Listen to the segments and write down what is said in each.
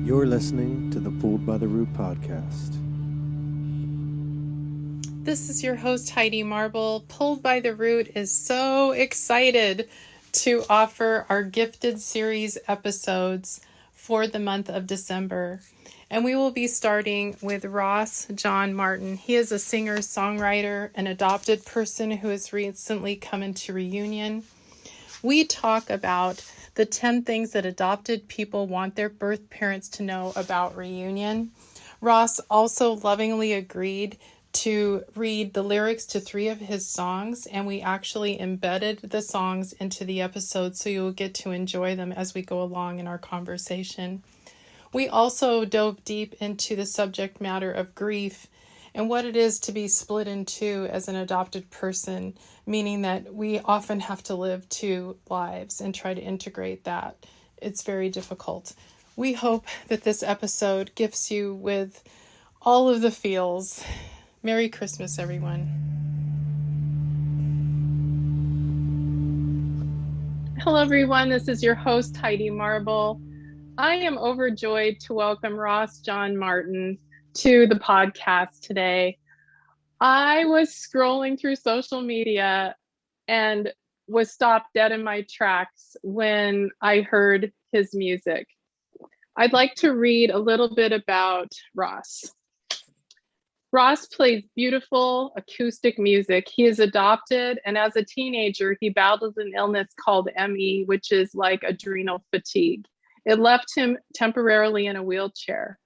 You're listening to the Pulled by the Root podcast. This is your host, Heidi Marble. Pulled by the Root is so excited to offer our gifted series episodes for the month of December. And we will be starting with Ross John Martin. He is a singer, songwriter, an adopted person who has recently come into reunion. We talk about the 10 things that adopted people want their birth parents to know about reunion. Ross also lovingly agreed to read the lyrics to 3 of his songs, and we actually embedded the songs into the episode so you'll get to enjoy them as we go along in our conversation. We also dove deep into the subject matter of grief and what it is to be split in two as an adopted person, meaning that we often have to live 2 lives and try to integrate that. It's very difficult. We hope that this episode gifts you with all of the feels. Merry Christmas, everyone. Hello, everyone. This is your host, Heidi Marble. I am overjoyed to welcome Ross John Martin to the podcast today. I was scrolling through social media and was stopped dead in my tracks when I heard his music. I'd like to read a little bit about Ross. Ross plays beautiful acoustic music. He is adopted, and as a teenager, he battled an illness called ME, which is like adrenal fatigue. It left him temporarily in a wheelchair.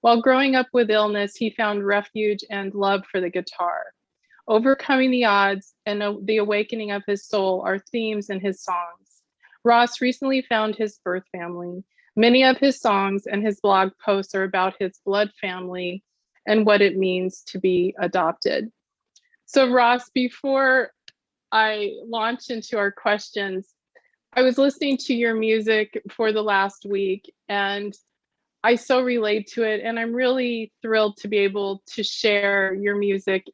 While growing up with illness, he found refuge and love for the guitar. Overcoming the odds and the awakening of his soul are themes in his songs. Ross recently found his birth family. Many of his songs and his blog posts are about his blood family and what it means to be adopted. So Ross, before I launch into our questions, I was listening to your music for the last week and I so relate to it, and I'm really thrilled to be able to share your music.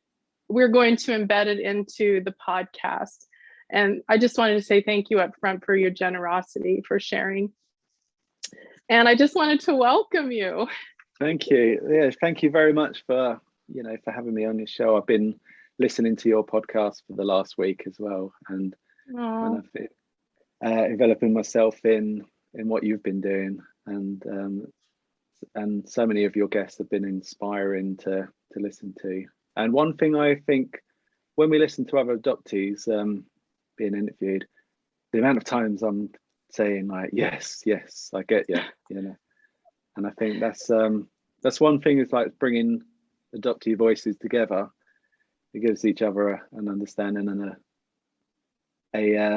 We're going to embed it into the podcast. And I just wanted to say thank you up front for your generosity for sharing. And I just wanted to welcome you. Thank you. Yeah, thank you very much for having me on your show. I've been listening to your podcast for the last week as well, and I've been developing myself in what you've been doing, and so many of your guests have been inspiring to listen to. And one thing I think when we listen to other adoptees being interviewed, the amount of times I'm saying like, yes, I get you, and I think that's one thing, is like bringing adoptee voices together. It gives each other an understanding and a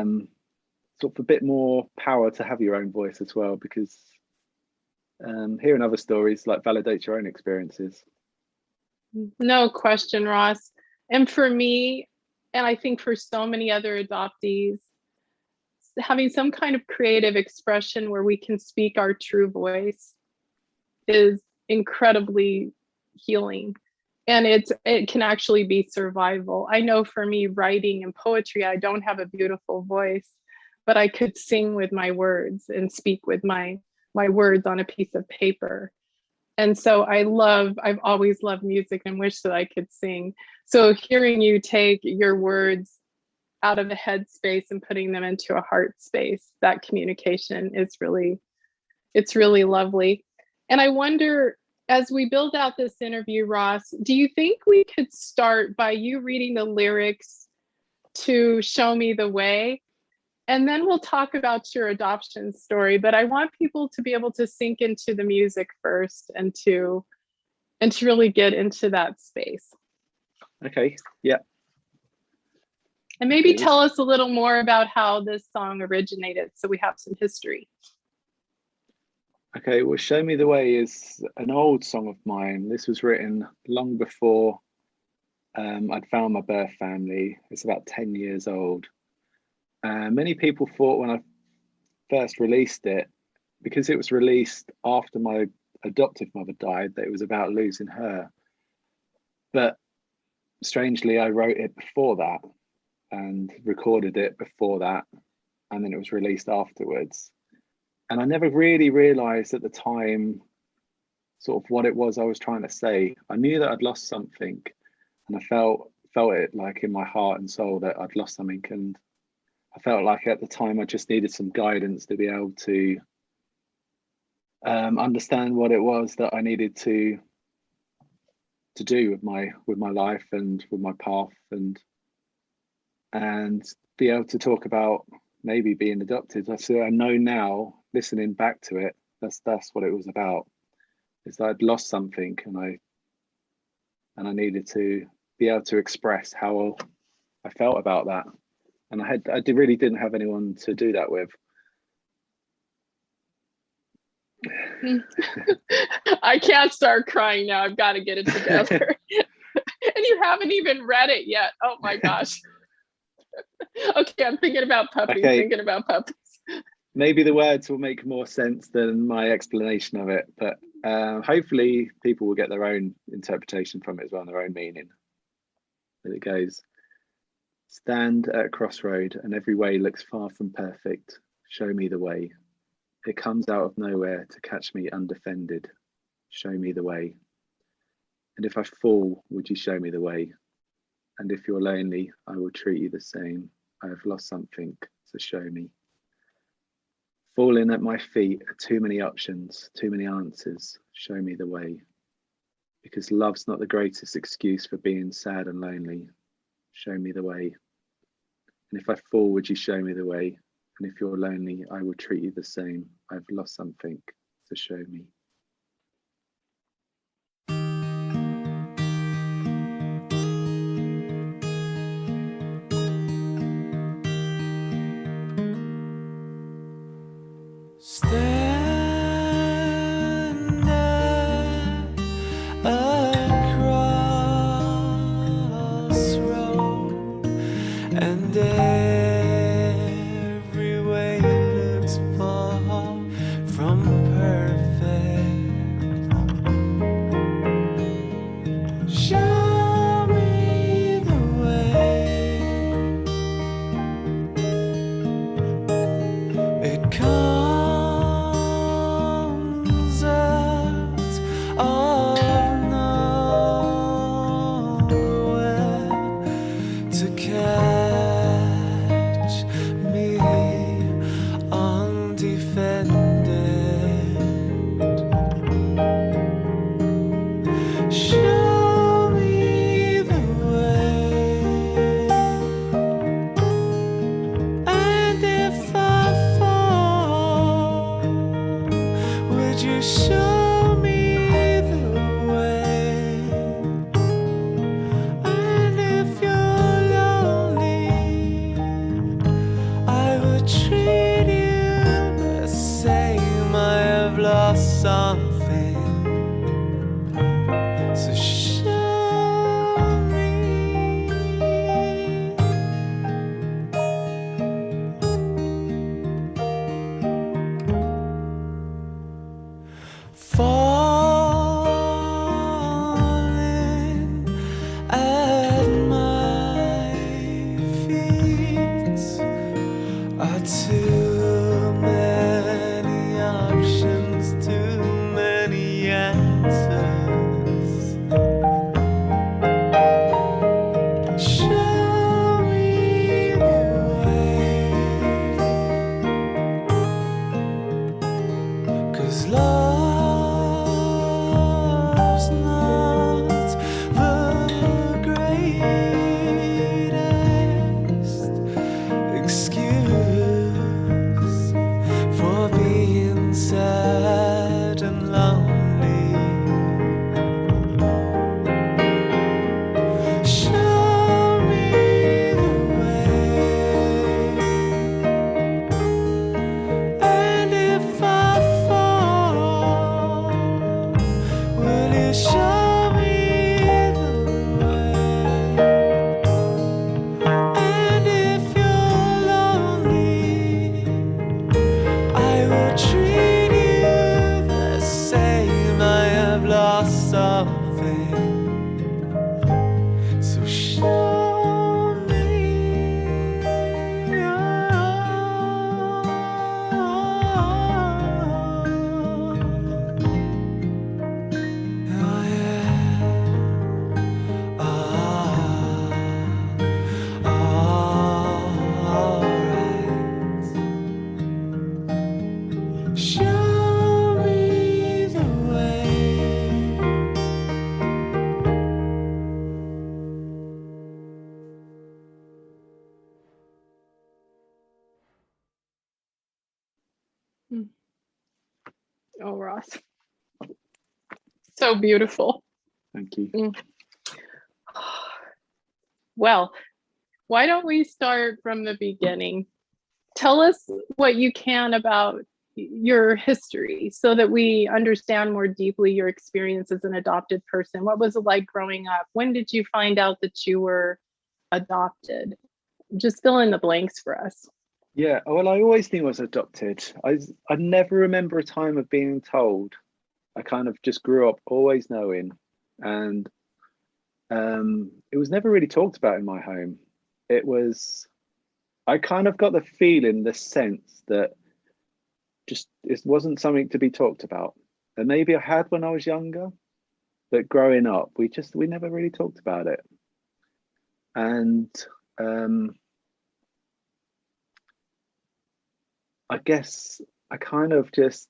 sort of a bit more power to have your own voice as well, because hearing other stories like validates your own experiences. No question, Ross. And for me, and I think for so many other adoptees, having some kind of creative expression where we can speak our true voice is incredibly healing. And it can actually be survival. I know for me, writing and poetry, I don't have a beautiful voice, but I could sing with my words and speak with my words on a piece of paper. And so I've always loved music and wish that I could sing. So hearing you take your words out of the head space and putting them into a heart space, that communication is it's really lovely. And I wonder, as we build out this interview, Ross, do you think we could start by you reading the lyrics to Show Me the Way? And then we'll talk about your adoption story, but I want people to be able to sink into the music first and to really get into that space. Okay, yeah. And maybe tell us a little more about how this song originated, so we have some history. Okay, well, Show Me the Way is an old song of mine. This was written long before I'd found my birth family. It's about 10 years old. Many people thought when I first released it, because it was released after my adoptive mother died, that it was about losing her. But strangely, I wrote it before that and recorded it before that, and then it was released afterwards. And I never really realized at the time sort of what it was I was trying to say. I knew that I'd lost something, and I felt it like in my heart and soul that I'd lost something, and I felt like at the time I just needed some guidance to be able to understand what it was that I needed to do with my life and with my path, and be able to talk about maybe being adopted. So I know now, listening back to it, that's what it was about. Is that I'd lost something, and I needed to be able to express how I felt about that, and I really didn't have anyone to do that with. I can't start crying now. I've got to get it together. And you haven't even read it yet. Oh my gosh. Okay, I'm thinking about puppies. Okay. Thinking about puppies. Maybe the words will make more sense than my explanation of it, but hopefully people will get their own interpretation from it as well, and their own meaning. But it goes, stand at a crossroad and every way looks far from perfect. Show me the way. It comes out of nowhere to catch me undefended. Show me the way. And if I fall, would you show me the way? And if you're lonely, I will treat you the same. I have lost something, so show me. Falling at my feet are too many options, too many answers. Show me the way. Because love's not the greatest excuse for being sad and lonely. Show me the way. And if I fall, would you show me the way? And if you're lonely, I will treat you the same. I've lost something, so show me. Stand at a crossroad, and every way looks far from perfect. Show me the way. It comes out of nowhere to catch me undefended. Show me the way. And if I fall, would you show me the way? And if you're lonely, I would treat you the same. I have lost something, so show me. Falling at my feet are too many options, too many answers. Show me the way. 'Cause love's not the greatest excuse for being sad and lonely. Show me the way. And if I fall, Oh, Ross. So beautiful. Thank you. Mm. Well, why don't we start from the beginning? Tell us what you can about your history so that we understand more deeply your experience as an adopted person. What was it like growing up? When did you find out that you were adopted? Just fill in the blanks for us. Yeah, well, I always knew I was adopted. I never remember a time of being told. I kind of just grew up always knowing, and it was never really talked about in my home. It was, I kind of got the feeling, the sense that just it wasn't something to be talked about. And maybe I had when I was younger, but growing up, we never really talked about it. And I guess I kind of just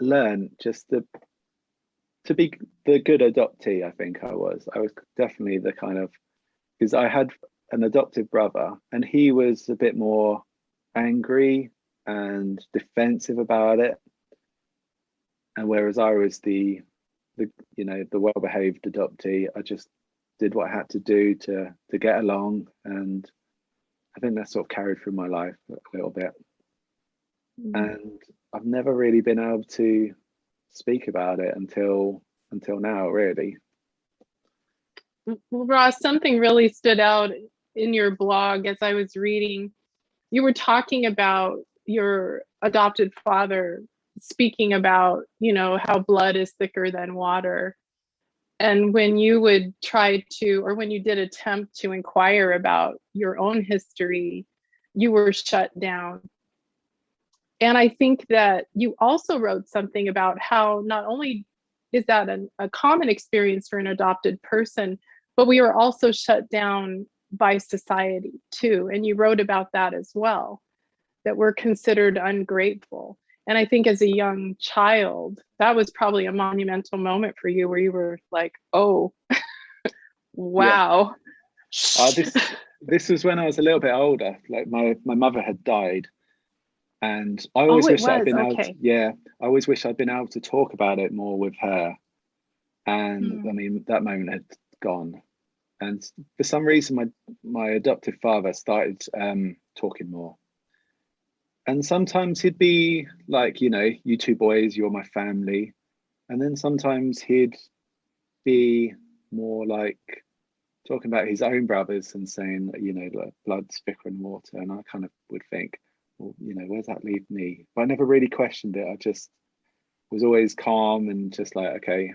learned just to be the good adoptee. I think I was definitely the kind of, because I had an adoptive brother and he was a bit more angry and defensive about it, and whereas I was the well-behaved adoptee, I just did what I had to do to get along, and I think that sort of carried through my life a little bit. And I've never really been able to speak about it until now, really. Well, Ross, something really stood out in your blog as I was reading. You were talking about your adopted father speaking about, how blood is thicker than water. And when you would try to, or when you did attempt to inquire about your own history, you were shut down. And I think that you also wrote something about how not only is that a common experience for an adopted person, but we are also shut down by society too. And you wrote about that as well, that we're considered ungrateful. And I think as a young child, that was probably a monumental moment for you where you were like, oh, wow. Yeah. This was when I was a little bit older. Like my mother had died. And I always wish I'd been able to, I always wish I'd been able to talk about it more with her. And I mean, that moment had gone. And for some reason, my adoptive father started talking more. And sometimes he'd be like, you two boys, you're my family. And then sometimes he'd be more like talking about his own brothers and saying, like blood's thicker than water. And I kind of would think, well, where does that leave me? But I never really questioned it. I just was always calm and just like, okay,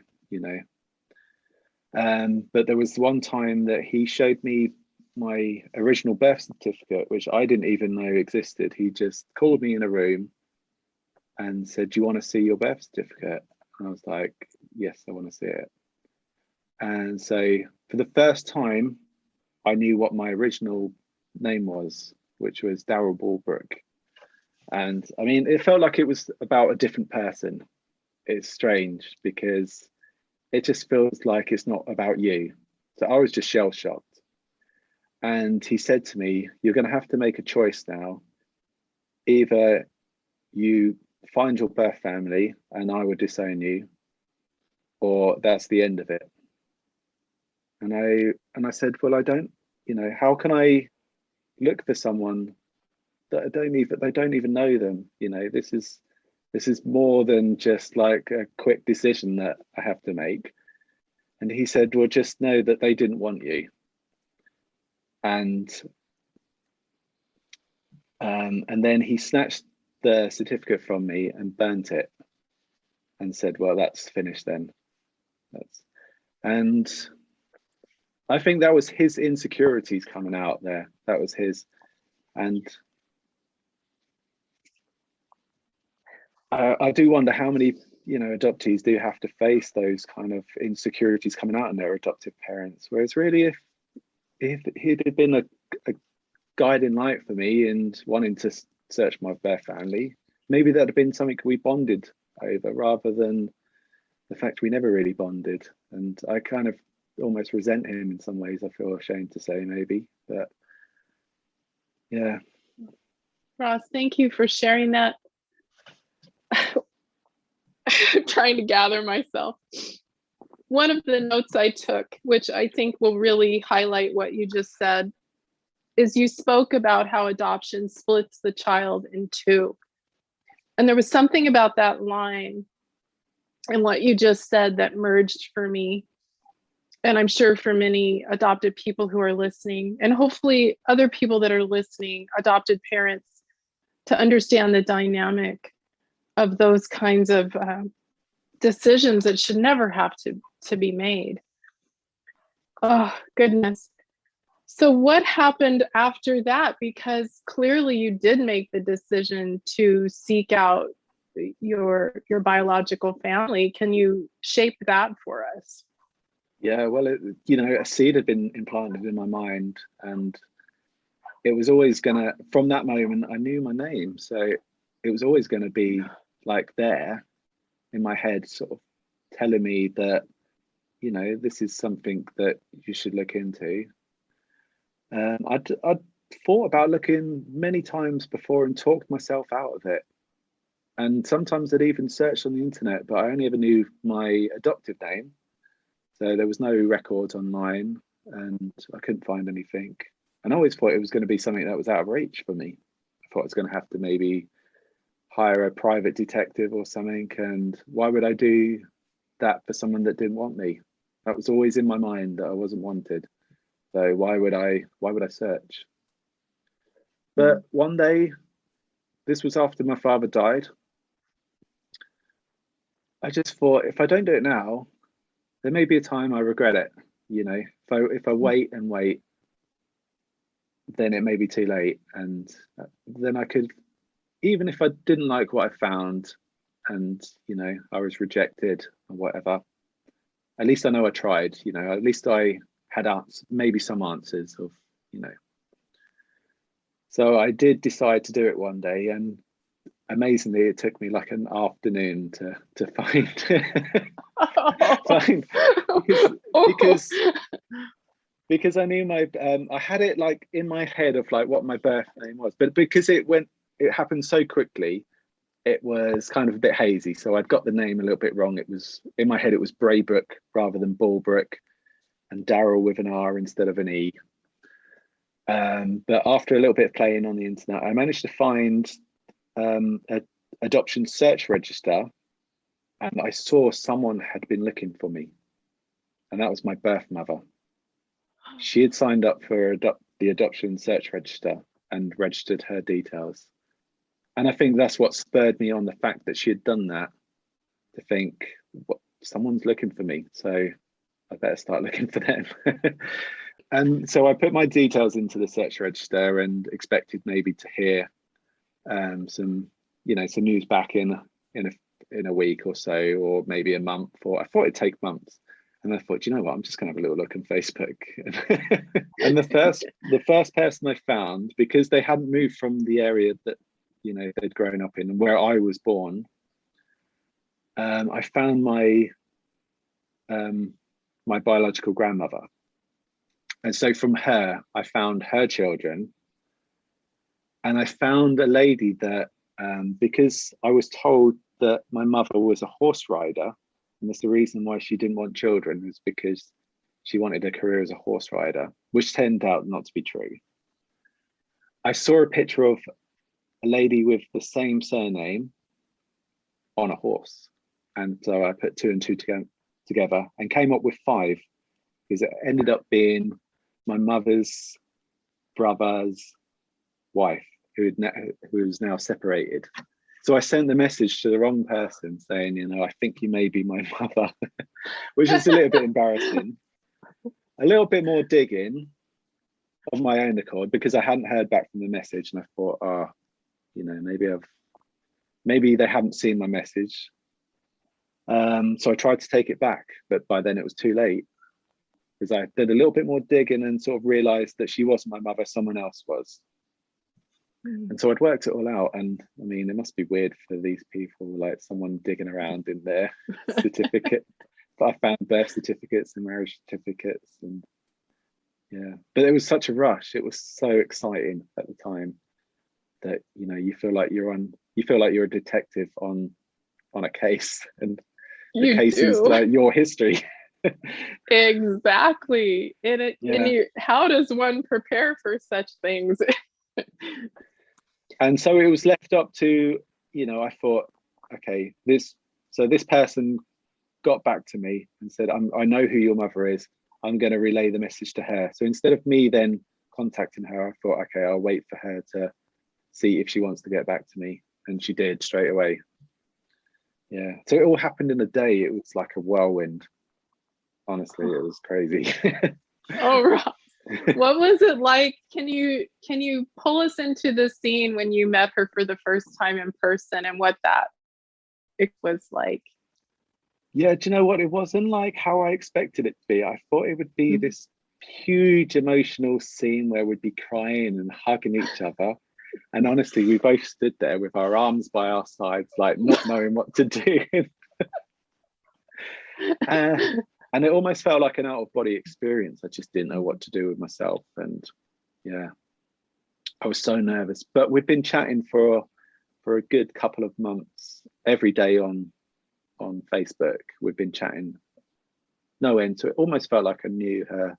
but there was one time that he showed me my original birth certificate, which I didn't even know existed. He just called me in a room and said, do you want to see your birth certificate? And I was like, yes, I want to see it. And so for the first time, I knew what my original name was, which was Darryl Ballbrook. And I mean, it felt like it was about a different person. It's strange because it just feels like it's not about you. So I was just shell shocked. And he said to me, you're going to have to make a choice now. Either you find your birth family and I will disown you, or that's the end of it. And I said, well, I don't, how can I look for someone that they don't even know them? This is more than just like a quick decision that I have to make. And he said, well, just know that they didn't want you. And then he snatched the certificate from me and burnt it and said, well, that's finished then. And I think that was his insecurities coming out there. That was his. And I do wonder how many, adoptees do have to face those kind of insecurities coming out in their adoptive parents. Whereas really, if he'd have been a guiding light for me and wanting to search my birth family, maybe that'd have been something we bonded over rather than the fact we never really bonded. And I kind of almost resent him in some ways. I feel ashamed to say maybe, but yeah. Ross, thank you for sharing that. trying to gather myself. One of the notes I took, which I think will really highlight what you just said, is you spoke about how adoption splits the child in two. And there was something about that line and what you just said that merged for me. And I'm sure for many adopted people who are listening, and hopefully other people that are listening, adopted parents, to understand the dynamic of those kinds of decisions that should never have to be made. Oh, goodness. So what happened after that? Because clearly you did make the decision to seek out your biological family. Can you shape that for us? Yeah, well, a seed had been implanted in my mind, and it was always gonna, from that moment, I knew my name. So it was always gonna be like there in my head, sort of telling me that, this is something that you should look into. I'd thought about looking many times before and talked myself out of it. And sometimes I'd even searched on the internet, but I only ever knew my adoptive name. So there was no records online and I couldn't find anything. And I always thought it was going to be something that was out of reach for me. I thought I was going to have to maybe hire a private detective or something. And why would I do that for someone that didn't want me? That was always in my mind, that I wasn't wanted. So why would I search? But one day, this was after my father died, I just thought, if I don't do it now, there may be a time I regret it. If I wait and wait, then it may be too late. And then I could, even if I didn't like what I found and, I was rejected or whatever, at least I know I tried, at least I had maybe some answers of, So I did decide to do it one day, and amazingly, it took me like an afternoon to find find because I knew I had it like in my head of like what my birth name was, but because it happened so quickly, it was kind of a bit hazy. So I'd got the name a little bit wrong. It was in my head, it was Braybrook rather than Ballbrook, and Daryl with an R instead of an E. But after a little bit of playing on the internet, I managed to find an adoption search register, and I saw someone had been looking for me, and that was my birth mother. She had signed up for the adoption search register and registered her details. And I think that's what spurred me on, the fact that she had done that, to think, someone's looking for me, so I better start looking for them. And so I put my details into the search register and expected maybe to hear some news back in a week or so, or maybe a month, or I thought it'd take months. And I thought, you know what, I'm just gonna have a little look on Facebook. And the first person I found, because they hadn't moved from the area that they'd grown up in and where I was born, I found my biological grandmother. And so from her, I found her children. And I found a lady that, because I was told that my mother was a horse rider, and that's the reason why she didn't want children, was because she wanted a career as a horse rider, which turned out not to be true. I saw a picture of a lady with the same surname on a horse. And so I put two and two together and came up with 5, because it ended up being my mother's brother's wife, who was now separated. So I sent the message to the wrong person saying, I think you may be my mother, which was a little bit embarrassing. A little bit more digging of my own accord, because I hadn't heard back from the message, and I thought, maybe they haven't seen my message. So I tried to take it back, but by then it was too late, because I did a little bit more digging and sort of realized that she wasn't my mother, someone else was. And so I'd worked it all out, and I mean, it must be weird for these people, like someone digging around in their certificate. But I found birth certificates and marriage certificates, and yeah. But it was such a rush. It was so exciting at the time that you feel like you're a detective on on a case, and the You case is do. your history. Exactly. Yeah. How does one prepare for such things? And so it was left up to, I thought, okay, this person got back to me and said, I know who your mother is. I'm going to relay the message to her. So instead of me then contacting her, I thought, okay, I'll wait for her to see if she wants to get back to me. And she did straight away. Yeah. So it all happened in a day. It was like a whirlwind. Honestly, it was crazy. Oh, Ross, what was it like? Can you pull us into the scene when you met her for the first time in person and what that it was like? Yeah, do you know what? It wasn't like how I expected it to be. I thought it would be this huge emotional scene where we'd be crying and hugging each other. And honestly, we both stood there with our arms by our sides, like not knowing what to do. And it almost felt like an out-of-body experience. I just didn't know what to do with myself. And yeah, I was so nervous. But we've been chatting for a good couple of months, every day on Facebook. We've been chatting no end. So it almost felt like I knew her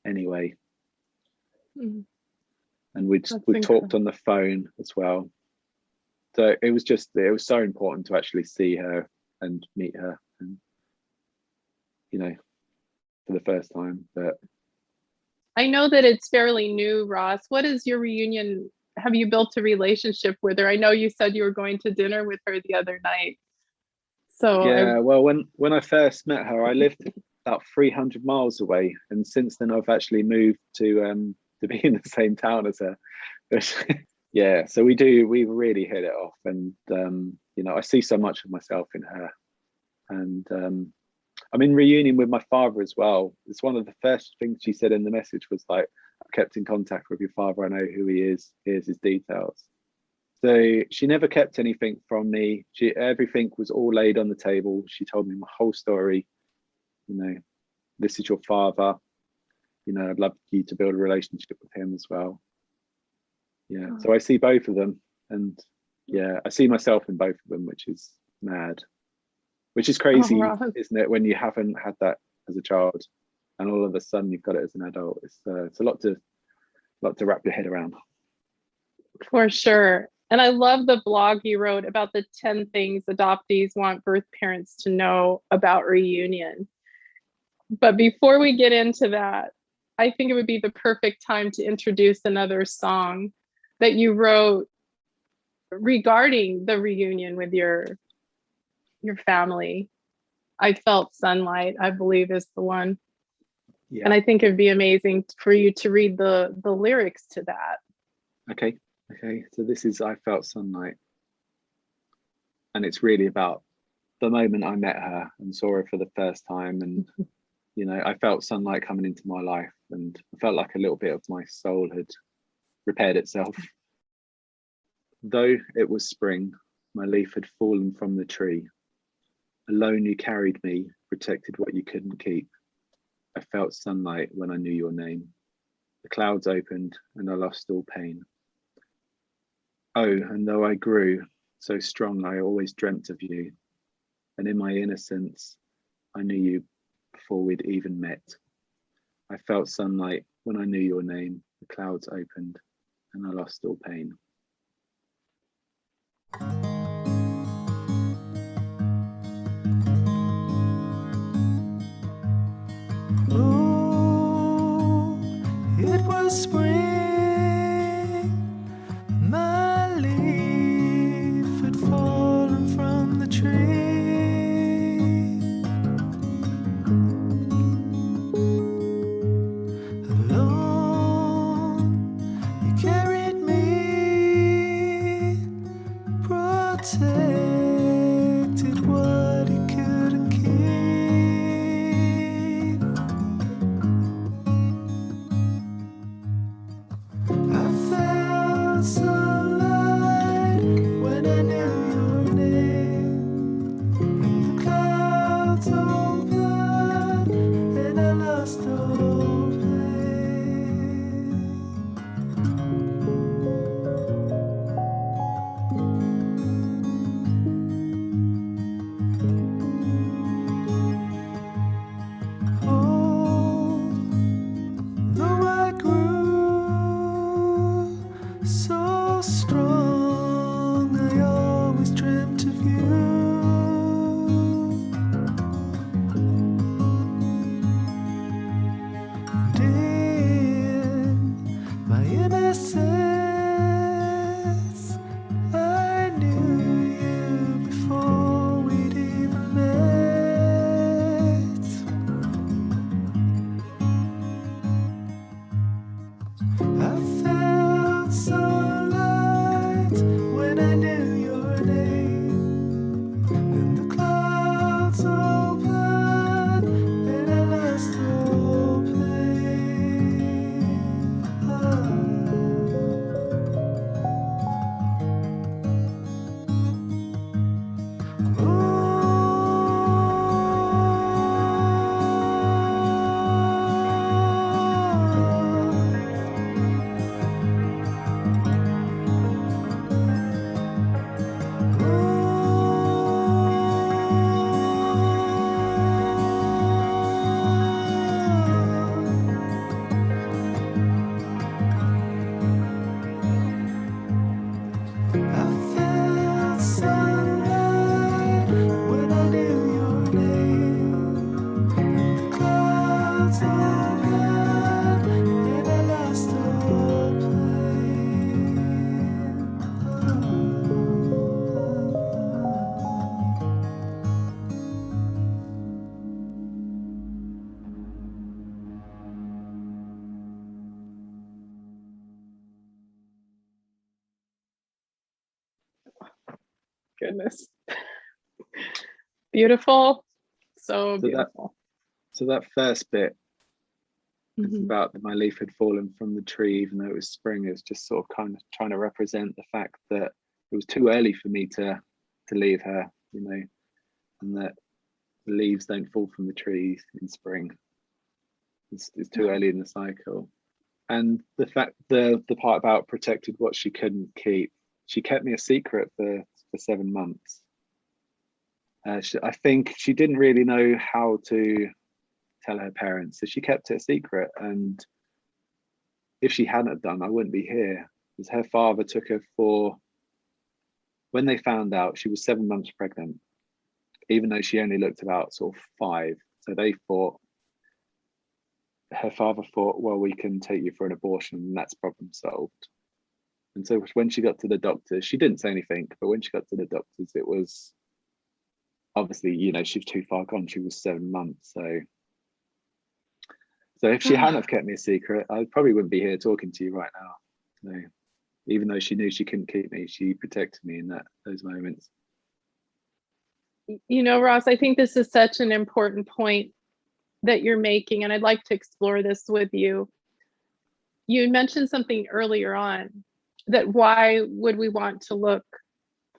anyway. Mm. And we talked on the phone as well. So it was so important to actually see her and meet her, and for the first time. But I know that it's fairly new, Ross. What is your reunion? Have you built a relationship with her? I know you said you were going to dinner with her the other night. So yeah, well, when I first met her, I lived about 300 miles away, and since then I've actually moved to be in the same town as her. Yeah, so we really hit it off, and I see so much of myself in her. And I'm in reunion with my father as well. It's one of the first things she said in the message was like, I've kept in contact with your father, I know who he is, here's his details. So she never kept anything from me. Everything was all laid on the table. She told me my whole story. This is your father. I'd love you to build a relationship with him as well. Yeah. So I see both of them, and yeah, I see myself in both of them, which is mad, which is crazy, isn't it? When you haven't had that as a child, and all of a sudden you've got it as an adult. It's a lot to wrap your head around. For sure. And I love the blog you wrote about the 10 things adoptees want birth parents to know about reunion. But before we get into that, I think it would be the perfect time to introduce another song that you wrote regarding the reunion with your family. I Felt Sunlight, I believe, is the one. Yeah. And I think it'd be amazing for you to read the lyrics to that. Okay. So this is I Felt Sunlight. And it's really about the moment I met her and saw her for the first time. And, I felt sunlight coming into my life, and I felt like a little bit of my soul had repaired itself. Though it was spring, my leaf had fallen from the tree. Alone you carried me, protected what you couldn't keep. I felt sunlight when I knew your name. The clouds opened and I lost all pain. Oh, and though I grew so strong, I always dreamt of you. And in my innocence, I knew you before we'd even met. I felt sunlight when I knew your name. The clouds opened and I lost all pain. Oh, it was spring. My leaf had fallen from the tree. Alone, you carried me, brought goodness. Beautiful. So So beautiful. that first bit is Mhm. about my leaf had fallen from the tree, even though it was spring. It was just sort of kind of trying to represent the fact that it was too early for me to leave her, you know, and that the leaves don't fall from the trees in spring. It's too early in the cycle. And the fact, the part about protected what she couldn't keep, she kept me a secret for 7 months. I think she didn't really know how to tell her parents, so she kept it a secret. And if she hadn't have done, I wouldn't be here. Because her father took her for, when they found out, she was 7 months pregnant, even though she only looked about sort of 5. So they thought, her father thought, well, we can take you for an abortion and that's problem solved. And so when she got to the doctors, she didn't say anything, but when she got to the doctors, it was obviously, you know, she was too far gone. She was 7 months. So if she hadn't have kept me a secret, I probably wouldn't be here talking to you right now. So even though she knew she couldn't keep me, she protected me in those moments. You know, Ross, I think this is such an important point that you're making, and I'd like to explore this with you. You mentioned something earlier on, that why would we want to look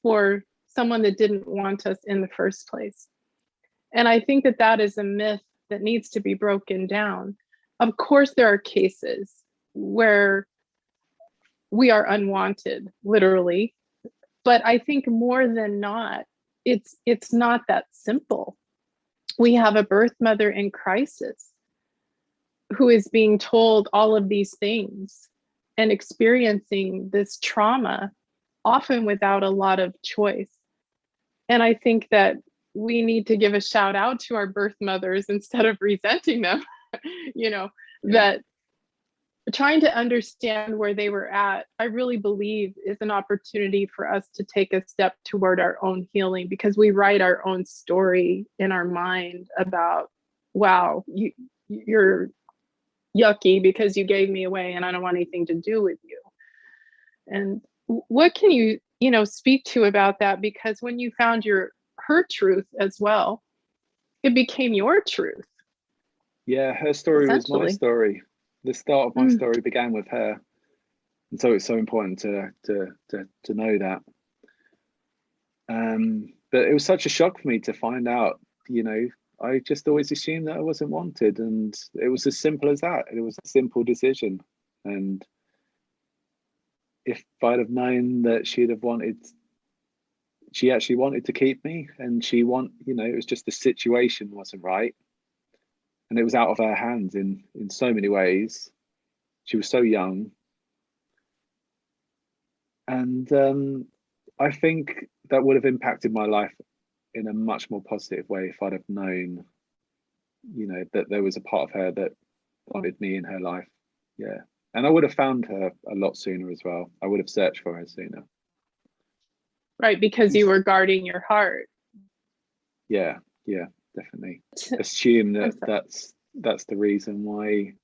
for someone that didn't want us in the first place? And I think that that is a myth that needs to be broken down. Of course, there are cases where we are unwanted, literally, but I think more than not, it's not that simple. We have a birth mother in crisis who is being told all of these things and experiencing this trauma, often without a lot of choice. And I think that we need to give a shout out to our birth mothers instead of resenting them, you know, that trying to understand where they were at, I really believe is an opportunity for us to take a step toward our own healing, because we write our own story in our mind about, wow, you're yucky because you gave me away and I don't want anything to do with you. And what can you speak to about that? Because when you found her truth as well, it became your truth. Yeah, her story was my story. The start of my story began with her, and so it's so important to know that. But it was such a shock for me to find out. You know, I just always assumed that I wasn't wanted, and it was as simple as that. It was a simple decision, and if I'd have known that she actually wanted to keep me, and it was just the situation wasn't right. And it was out of her hands in so many ways. She was so young. And I think that would have impacted my life in a much more positive way if I'd have known, that there was a part of her that wanted me in her life. Yeah. And I would have found her a lot sooner as well. I would have searched for her sooner. Right, because you were guarding your heart. Yeah, definitely. Assume that's the reason why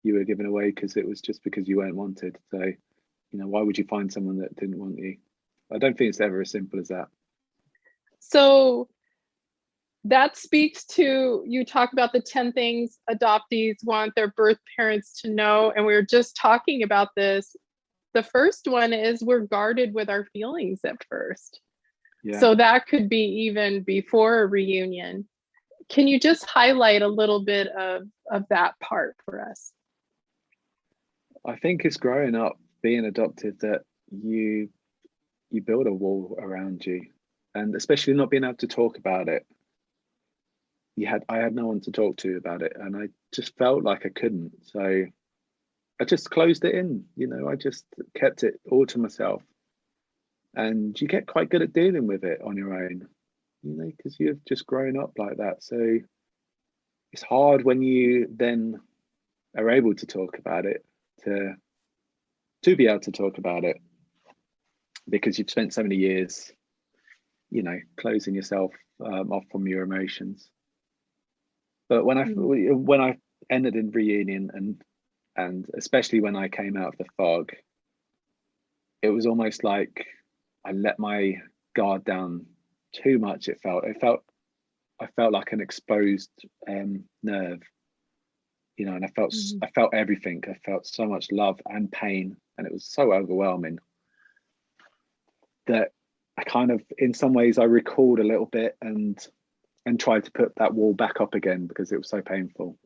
you were given away, because it was just because you weren't wanted. So, why would you find someone that didn't want you? I don't think it's ever as simple as that. So that speaks to, you talk about the 10 things adoptees want their birth parents to know. And we were just talking about this. The first one is we're guarded with our feelings at first. Yeah. So that could be even before a reunion. Can you just highlight a little bit of that part for us? I think it's growing up, being adopted, that you build a wall around you, and especially not being able to talk about it. I had no one to talk to about it, and I just felt like I couldn't. So I just closed it in, I just kept it all to myself. And you get quite good at dealing with it on your own, because you've just grown up like that. So it's hard when you then are able to talk about it, to be able to talk about it, because you've spent so many years, closing yourself off from your emotions. But when I ended in reunion, and especially when I came out of the fog, it was almost like I let my guard down too much. I felt like an exposed nerve, you know, and I felt everything. I felt so much love and pain, and it was so overwhelming that I kind of, in some ways, I recalled a little bit and tried to put that wall back up again because it was so painful.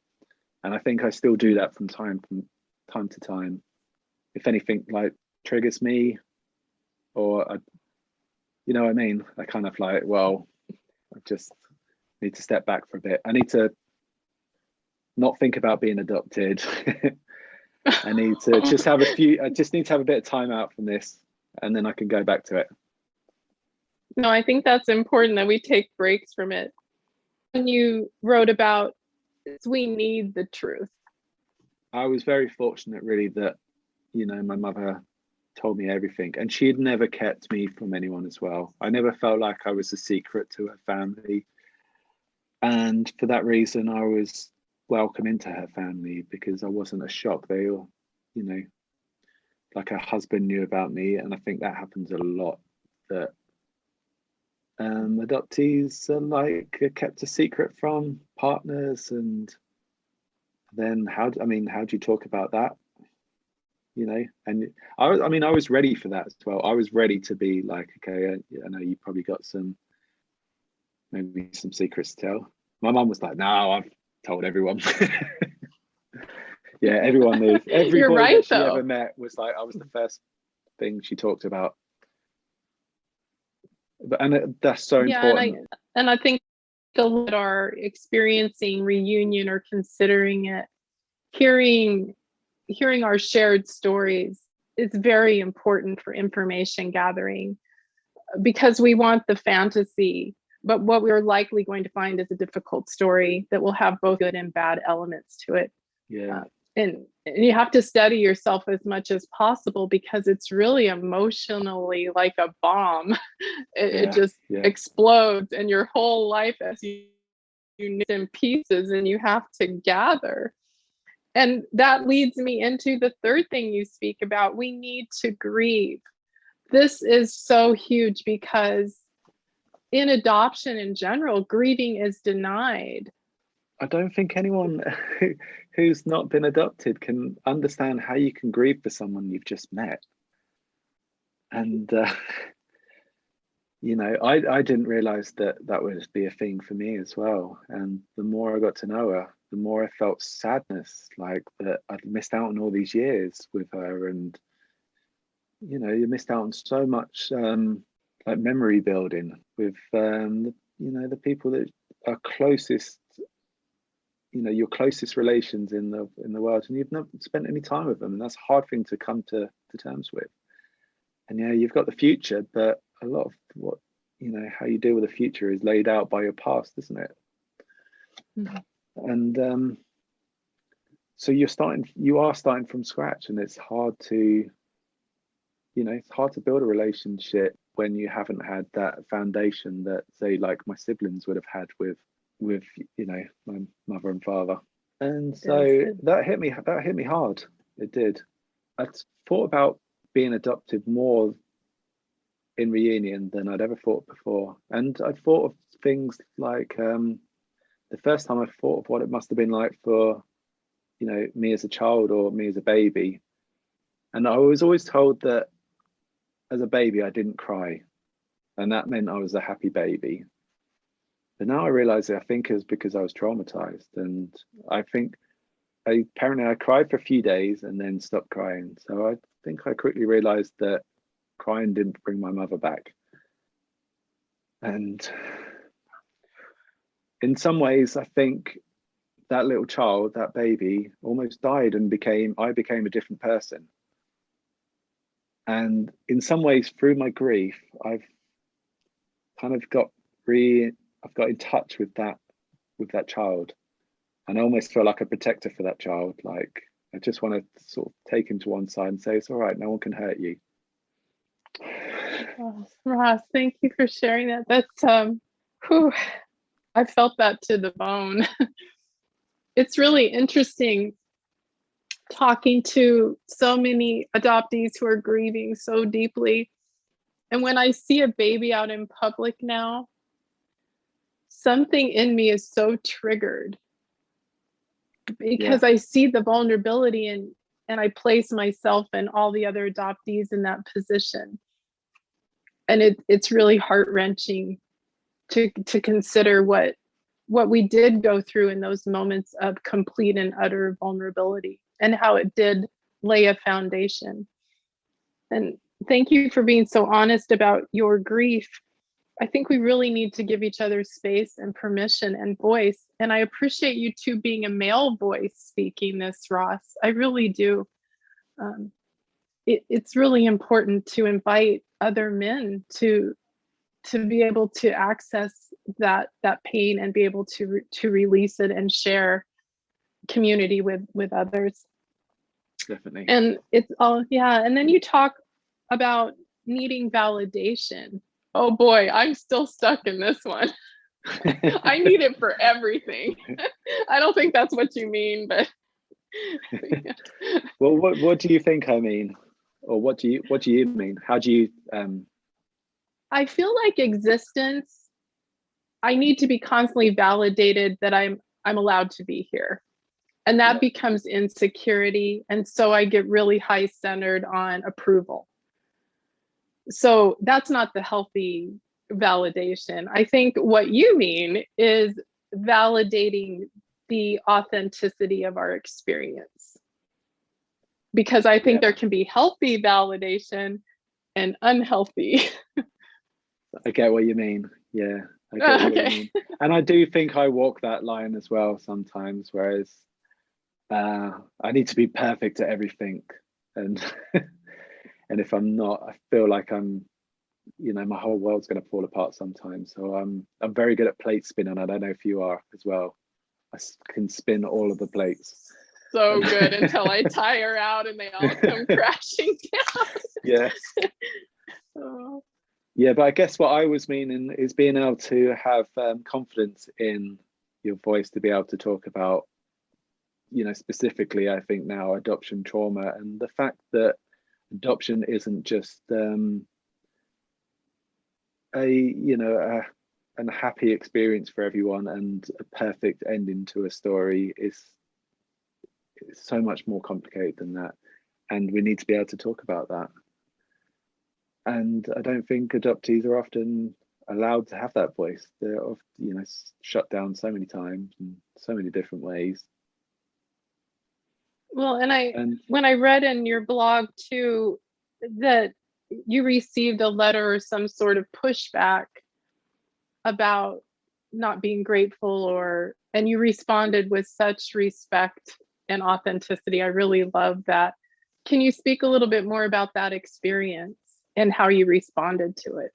And I think I still do that from time to time. If anything like triggers me, or you know what I mean, I kind of like, well, I just need to step back for a bit. I need to not think about being adopted. I need to just have I just need to have a bit of time out from this, and then I can go back to it. No, I think that's important that we take breaks from it. When you wrote about we need the truth. I was very fortunate, really, that, you know, my mother told me everything, and she had never kept me from anyone as well. I never felt like I was a secret to her family. And for that reason, I was welcome into her family because I wasn't a shock. They all, you know, like her husband knew about me. And I think that happens a lot, that adoptees are kept a secret from partners. And then how do you talk about that? You know, and I was ready for that as well. I was ready to be like, okay, I know you probably got maybe some secrets to tell. My mum was like, no, I've told everyone. Yeah, everyone knew. Every You're boy right, that she though. ever met was like, I was the first thing she talked about. And that's so important. And I think people that are experiencing reunion or considering it, hearing our shared stories is very important for information gathering, because we want the fantasy, but what we're likely going to find is a difficult story that will have both good and bad elements to it. Yeah. And you have to study yourself as much as possible, because it's really emotionally like a bomb. It just explodes, and your whole life as you in pieces, and you have to gather. And that leads me into the third thing you speak about. We need to grieve. This is so huge, because in adoption in general, grieving is denied. I don't think anyone who's not been adopted can understand how you can grieve for someone you've just met. And, you know, I didn't realize that would be a thing for me as well. And the more I got to know her, the more I felt sadness, like that I'd missed out on all these years with her. And, you know, you missed out on so much like memory building with, you know, the people that are closest, you know, your closest relations in the world, and you've not spent any time with them, and that's a hard thing to come to terms with. And yeah, you've got the future, but a lot of what, you know, how you deal with the future is laid out by your past, isn't it? And so you are starting from scratch, and it's hard to, you know, it's hard to build a relationship when you haven't had that foundation that, say, like my siblings would have had with you know, my mother and father. And so that hit me hard. It did. I thought about being adopted more in reunion than I'd ever thought before. And I thought of things like the first time I thought of what it must have been like for, you know, me as a child or me as a baby. And I was always told that as a baby I didn't cry, and that meant I was a happy baby. But now I realize that I think it was because I was traumatized, and I think apparently I cried for a few days and then stopped crying. So I think I quickly realized that crying didn't bring my mother back. And in some ways, I think that little child, that baby, almost died, and I became a different person. And in some ways, through my grief, I've kind of I've got in touch with that child, and I almost feel like a protector for that child. Like I just want to sort of take him to one side and say, it's all right, no one can hurt you. Oh, Ross, thank you for sharing that. That's I felt that to the bone. It's really interesting talking to so many adoptees who are grieving so deeply. And when I see a baby out in public now, something in me is so triggered because I see the vulnerability and I place myself and all the other adoptees in that position. And it's really heart-wrenching to consider what we did go through in those moments of complete and utter vulnerability and how it did lay a foundation. And thank you for being so honest about your grief. I think we really need to give each other space and permission and voice. And I appreciate you too being a male voice speaking this, Ross. I really do. It's really important to invite other men to be able to access that pain and be able to release it and share community with others. Definitely. And it's all, yeah. And then you talk about needing validation. Oh boy, I'm still stuck in this one. I need it for everything. I don't think that's what you mean, but well, what do you think I mean? Or what do you mean? How do you I feel like existence, I need to be constantly validated that I'm allowed to be here. And that becomes insecurity. And so I get really high centered on approval. So that's not the healthy validation. I think what you mean is validating the authenticity of our experience. Because I think there can be healthy validation and unhealthy. I get what you mean. Yeah, I get what you mean. And I do think I walk that line as well sometimes, whereas I need to be perfect at everything. And and if I'm not, I feel like I'm, my whole world's going to fall apart sometimes. So I'm very good at plate spinning. I don't know if you are as well. I can spin all of the plates. So good until I tire out and they all come crashing down. Yes. Oh. Yeah, but I guess what I was meaning is being able to have confidence in your voice to be able to talk about, specifically, I think now adoption trauma and the fact that adoption isn't just a happy experience for everyone and a perfect ending to a story is so much more complicated than that, and we need to be able to talk about that. And I don't think adoptees are often allowed to have that voice. They're often, shut down so many times in so many different ways. Well, and when I read in your blog too that you received a letter or some sort of pushback about not being grateful, and you responded with such respect and authenticity. I really love that. Can you speak a little bit more about that experience and how you responded to it?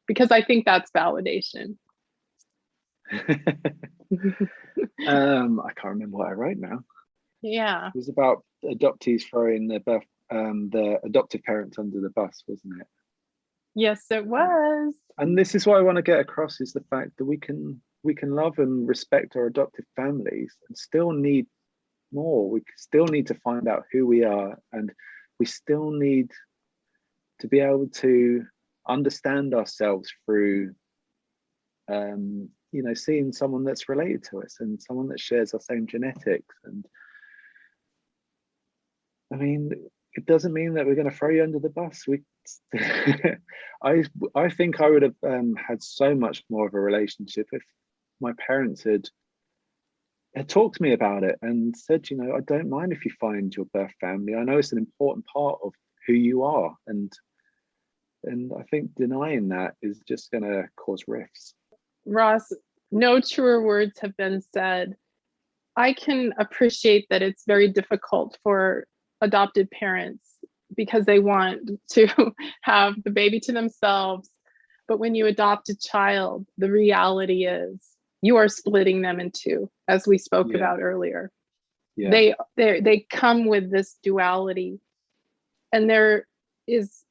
Because I think that's validation. I can't remember what I wrote now. Yeah. It was about adoptees throwing the adoptive parents under the bus, wasn't it? Yes, it was. And this is what I want to get across, is the fact that we can love and respect our adoptive families and still need more. We still need to find out who we are, and we still need to be able to understand ourselves through seeing someone that's related to us and someone that shares our same genetics. And I mean, it doesn't mean that we're going to throw you under the bus. I think I would have had so much more of a relationship if my parents had talked to me about it and said, I don't mind if you find your birth family. I know it's an important part of who you are, and I think denying that is just going to cause rifts. Ross, no truer words have been said. I can appreciate that it's very difficult for adopted parents because they want to have the baby to themselves. But when you adopt a child, the reality is you are splitting them in two, as we spoke about earlier. Yeah. They come with this duality, and there is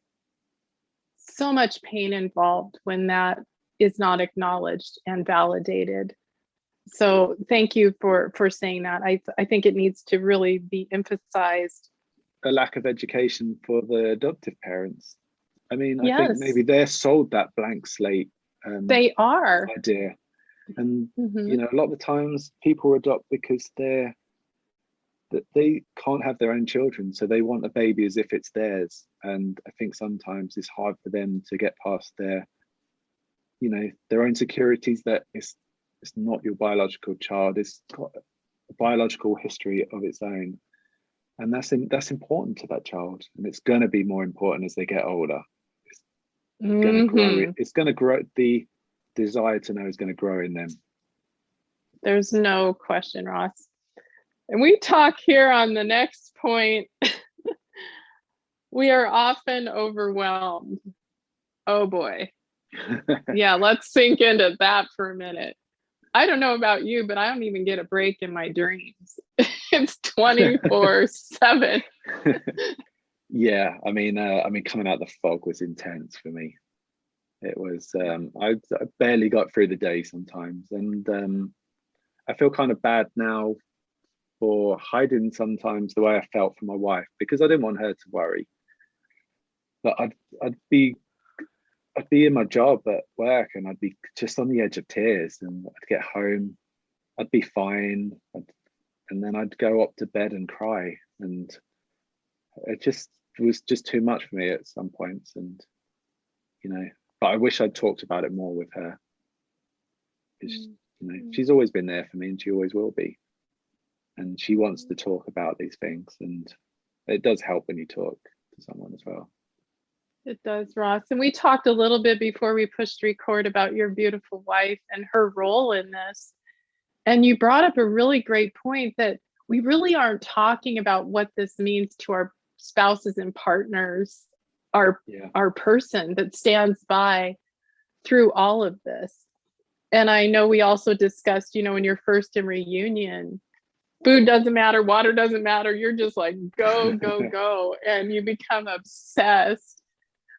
so much pain involved when that is not acknowledged and validated. So thank you for saying that. I think it needs to really be emphasized. A lack of education for the adoptive parents. I mean, I think Yes, maybe they're sold that blank slate they are. idea. And, Mhm. you know, a lot of the times people adopt because they can't have their own children. So they want a baby as if it's theirs. And I think sometimes it's hard for them to get past their, you know, their own insecurities that it's not your biological child. It's got a biological history of its own. And that's important to that child. And it's going to be more important as they get older. It's going to grow. Mhm. It's going to grow. The desire to know is going to grow in them. There's no question, Ross. And we talk here on the next point. We are often overwhelmed. Oh boy. Yeah, let's sink into that for a minute. I don't know about you, but I don't even get a break in my dreams. It's 24/7. Yeah, I mean, coming out the fog was intense for me. It was. I barely got through the day sometimes, and I feel kind of bad now for hiding sometimes the way I felt for my wife because I didn't want her to worry. But I'd be in my job at work and I'd be just on the edge of tears, and I'd get home, I'd be fine, and then I'd go up to bed and cry, and it just was just too much for me at some points. And you know, but I wish I'd talked about it more with her because you know she's always been there for me and she always will be, and she wants to talk about these things, and it does help when you talk to someone as well. It does, Ross. And we talked a little bit before we pushed record about your beautiful wife and her role in this. And you brought up a really great point that we really aren't talking about what this means to our spouses and partners, our person that stands by through all of this. And I know we also discussed, you know, when you're first in reunion, food doesn't matter, water doesn't matter. You're just like, go, go, go. And you become obsessed.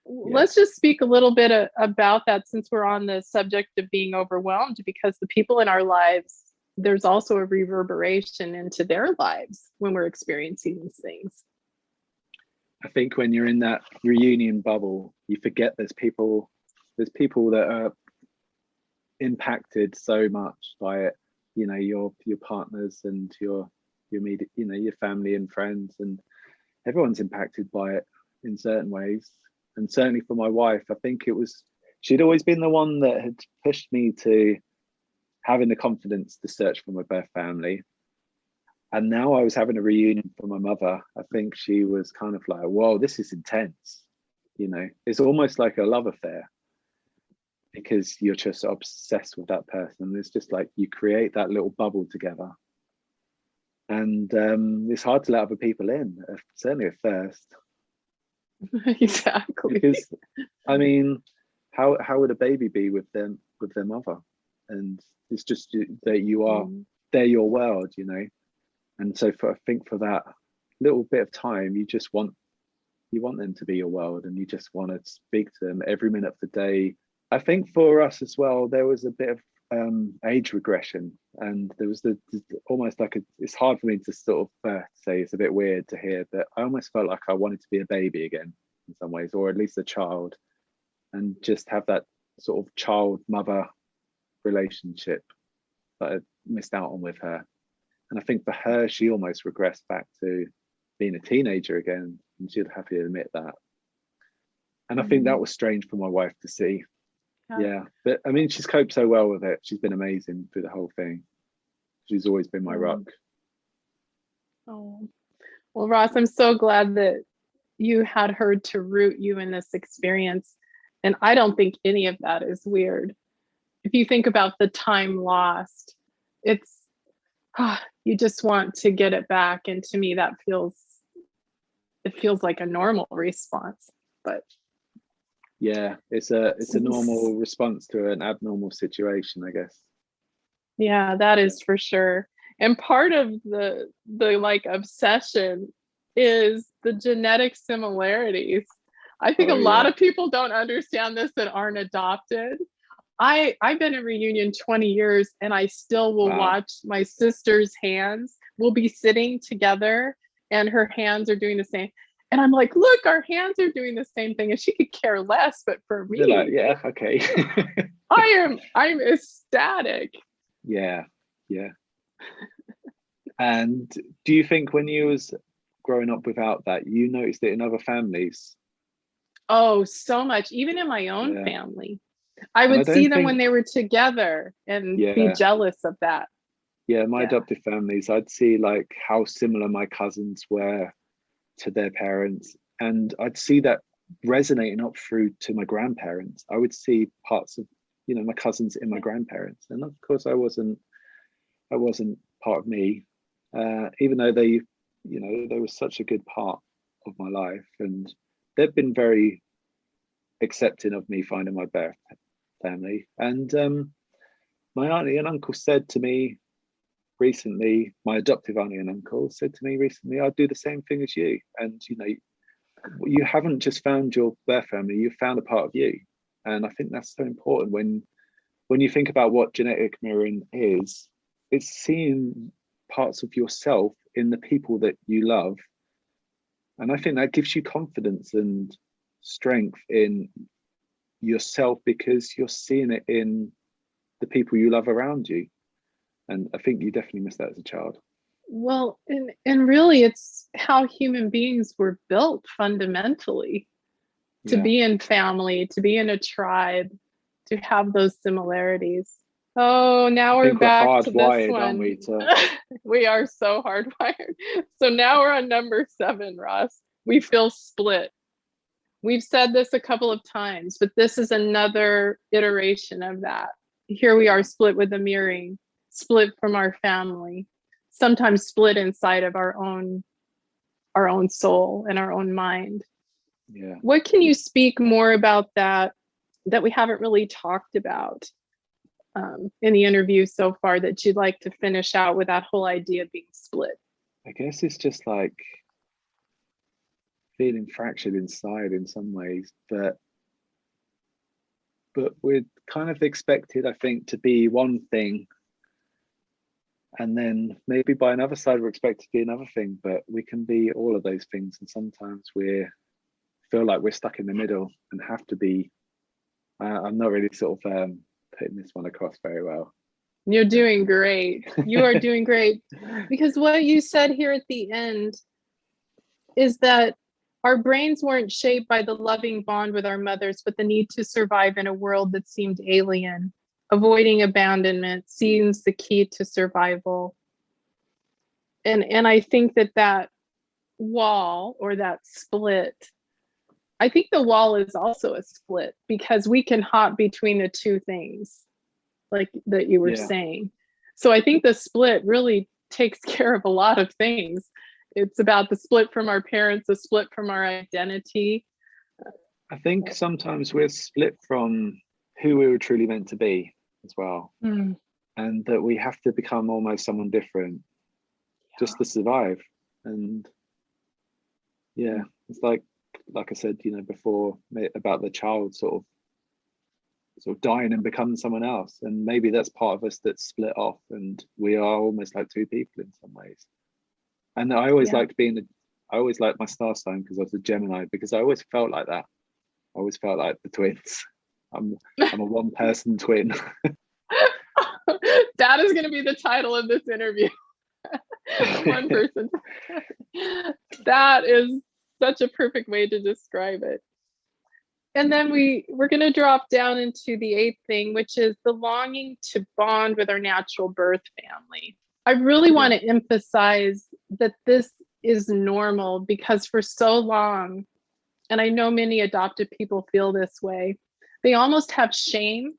Let's just speak a little bit about that since we're on the subject of being overwhelmed, because the people in our lives, there's also a reverberation into their lives when we're experiencing these things. I think when you're in that reunion bubble, you forget there's people that are impacted so much by it. You know, your partners and your immediate, you know, your family and friends, and everyone's impacted by it in certain ways. And certainly for my wife, I think she'd always been the one that had pushed me to having the confidence to search for my birth family. And now I was having a reunion for my mother. I think she was kind of like, whoa, this is intense. You know, it's almost like a love affair because you're just obsessed with that person. It's just like you create that little bubble together. And it's hard to let other people in, certainly at first. Exactly. Because I mean, how would a baby be with their mother? And it's just that they're your world, you know. And so I think for that little bit of time, you want them to be your world, and you just want to speak to them every minute of the day. I think for us as well, there was a bit of age regression, and there was almost like it's hard for me to sort of say, it's a bit weird to hear, but I almost felt like I wanted to be a baby again in some ways, or at least a child, and just have that sort of child mother relationship that I missed out on with her. And I think for her, she almost regressed back to being a teenager again, and she'd have to admit that. And I think that was strange for my wife to see. Yeah, but I mean, she's coped so well with it. She's been amazing through the whole thing. She's always been my rock. Oh, well, Ross, I'm so glad that you had her to root you in this experience. And I don't think any of that is weird. If you think about the time lost, it's, you just want to get it back. And to me, it feels like a normal response, but. Yeah, it's a normal response to an abnormal situation, I guess. Yeah, that is for sure. And part of the like obsession is the genetic similarities. I think a lot of people don't understand this that aren't adopted. I've been in reunion 20 years and I still will watch my sister's hands. We'll be sitting together and her hands are doing the same. And I'm like, look, our hands are doing the same thing. And she could care less. But for me, You're like, yeah, okay. I'm ecstatic. Yeah. And do you think when you was growing up without that, you noticed it in other families? Oh, so much. Even in my own Yeah. family. I And I would see don't them when think, they were together and be yeah, jealous of that. my Yeah. adoptive families, I'd see like how similar my cousins were to their parents, and I'd see that resonating up through to my grandparents. I would see parts of, my cousins in my grandparents, and of course I wasn't part of me, even though they were such a good part of my life, and they've been very accepting of me finding my birth family. And my auntie and uncle said to me recently, my adoptive auntie and uncle said to me recently, I'd do the same thing as you. And you haven't just found your birth family, you've found a part of you. And I think that's so important when you think about what genetic mirroring is. It's seeing parts of yourself in the people that you love. And I think that gives you confidence and strength in yourself, because you're seeing it in the people you love around you. And I think you definitely missed that as a child. Well, and really it's how human beings were built fundamentally, to be in family, to be in a tribe, to have those similarities. Oh, now we're back to this one. Aren't we? We are so hardwired. So now we're on number 7, Ross. We feel split. We've said this a couple of times, but this is another iteration of that. Here we are, split with the mirroring, split from our family, sometimes split inside of our own soul and our own mind. Yeah. What can you speak more about that we haven't really talked about in the interview so far, that you'd like to finish out with that whole idea of being split? I guess it's just like feeling fractured inside in some ways, but we're kind of expected, I think, to be one thing, and then maybe by another side we're expected to be another thing, but we can be all of those things, and sometimes we feel like we're stuck in the middle and have to be. I'm not really sort of putting this one across very well. You're doing great. You are doing great. Because what you said here at the end is that our brains weren't shaped by the loving bond with our mothers, but the need to survive in a world that seemed alien. Avoiding abandonment seems the key to survival. And I think that wall, or that split, I think the wall is also a split, because we can hop between the two things, like that you were saying. So I think the split really takes care of a lot of things. It's about the split from our parents, the split from our identity. I think sometimes we're split from who we were truly meant to be as well. And that we have to become almost someone different just to survive. And it's like I said, before, about the child sort of dying and becoming someone else. And maybe that's part of us that's split off, and we are almost like two people in some ways. And I always liked I always liked my star sign, because I was a Gemini, because I always felt like that. I always felt like the twins. I'm a one-person twin. That is going to be the title of this interview. One person. That is such a perfect way to describe it. And then we're going to drop down into the 8th thing, which is the longing to bond with our natural birth family. I really want to emphasize that this is normal, because for so long, and I know many adopted people feel this way, they almost have shame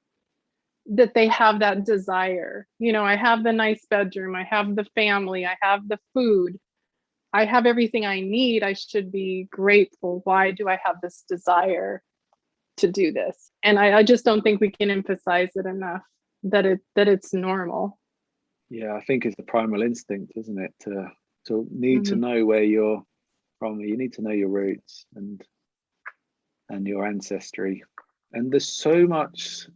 that they have that desire. I have the nice bedroom, I have the family, I have the food, I have everything I need. I should be grateful. Why do I have this desire to do this? And I just don't think we can emphasize it enough, that it's normal. Yeah, I think it's the primal instinct, isn't it? To need to know where you're from. You need to know your roots and your ancestry. And there's so much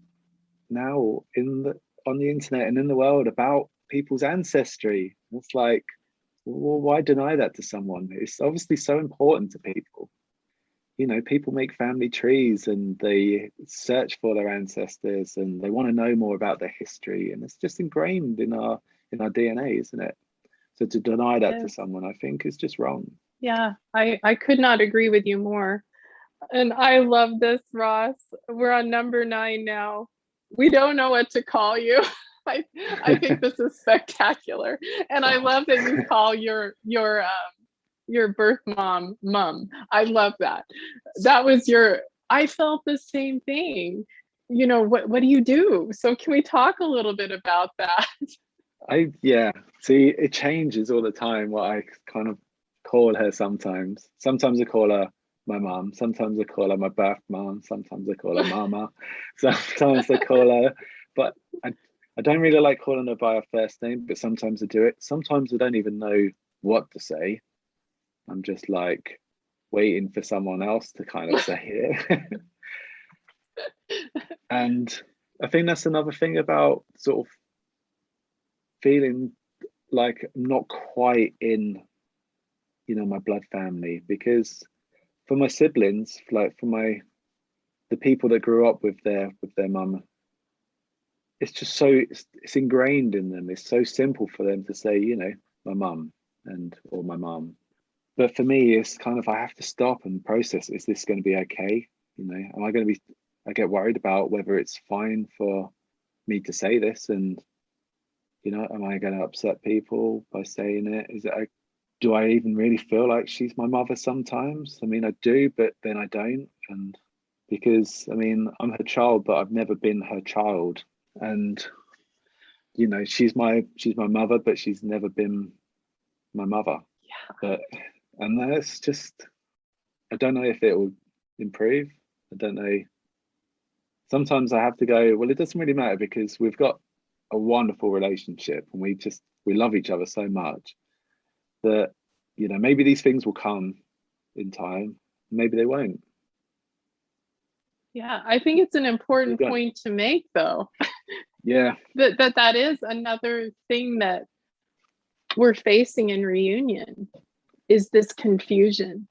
now on the internet and in the world about people's ancestry. It's like well, why deny that to someone? It's obviously so important to people. You know, people make family trees and they search for their ancestors and they want to know more about their history, and it's just ingrained in our DNA, isn't it? So to deny that to someone, I think, is just wrong. Yeah, I could not agree with you more. And I love this, Ross. We're on number 9 now. We don't know what to call you. I think this is spectacular, and I love that you call your birth mom. I love that. That was your. I felt the same thing. You know, what do you do? So can we talk a little bit about that? Yeah. See, it changes all the time what I kind of call her sometimes. Sometimes I call her my mom. Sometimes I call her my birth mom. Sometimes I call her mama. Sometimes I call her, but I don't really like calling her by her first name, but sometimes I do it. Sometimes I don't even know what to say. I'm just like waiting for someone else to kind of say it. And I think that's another thing about sort of feeling like I'm not quite in, you know, my blood family, because for my siblings, like for the people that grew up with their mum, it's just so it's ingrained in them. It's so simple for them to say, you know, my mum or my mum. But for me, it's kind of I have to stop and process. Is this going to be okay? You know, am I going to be? I get worried about whether it's fine for me to say this, and you know, am I going to upset people by saying it? Do I even really feel like she's my mother sometimes? I mean, I do, but then I don't, and because I mean, I'm her child, but I've never been her child, and you know, she's my mother, but she's never been my mother. Yeah. And that's just, I don't know if it will improve. I don't know. Sometimes I have to go, well, it doesn't really matter because we've got a wonderful relationship and we love each other so much that, you know, maybe these things will come in time, maybe they won't. Yeah, I think it's an important point to make, though. Yeah. that is another thing that we're facing in reunion is this confusion.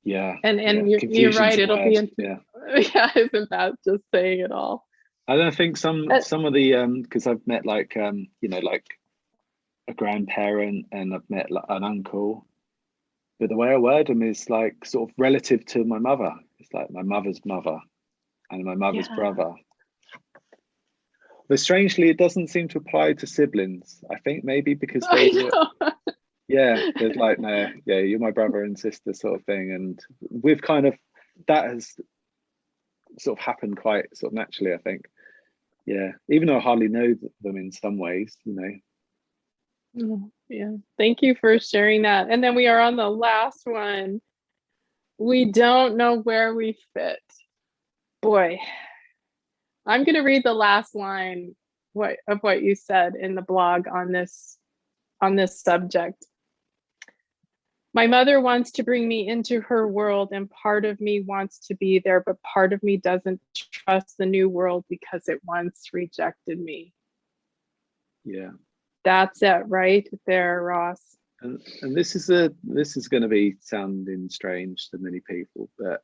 Yeah. And you're right, it'll be yeah, isn't that just saying it all? I don't think some of the because I've met like you know, like a grandparent and I've met like an uncle, but the way I word them is like sort of relative to my mother. It's like my mother's mother and my mother's brother. But strangely, it doesn't seem to apply to siblings. I think maybe because there's like, no, yeah, you're my brother and sister sort of thing. And we've kind of, that has sort of happened quite sort of naturally, I think. Yeah, even though I hardly know them in some ways, you know. Yeah, thank you for sharing that. And then we are on the last one. We don't know where we fit. Boy, I'm going to read the last line of what you said in the blog on this subject. My mother wants to bring me into her world, and part of me wants to be there, but part of me doesn't trust the new world because it once rejected me. Yeah. That's it right there, Ross. And this is going to be sounding strange to many people, but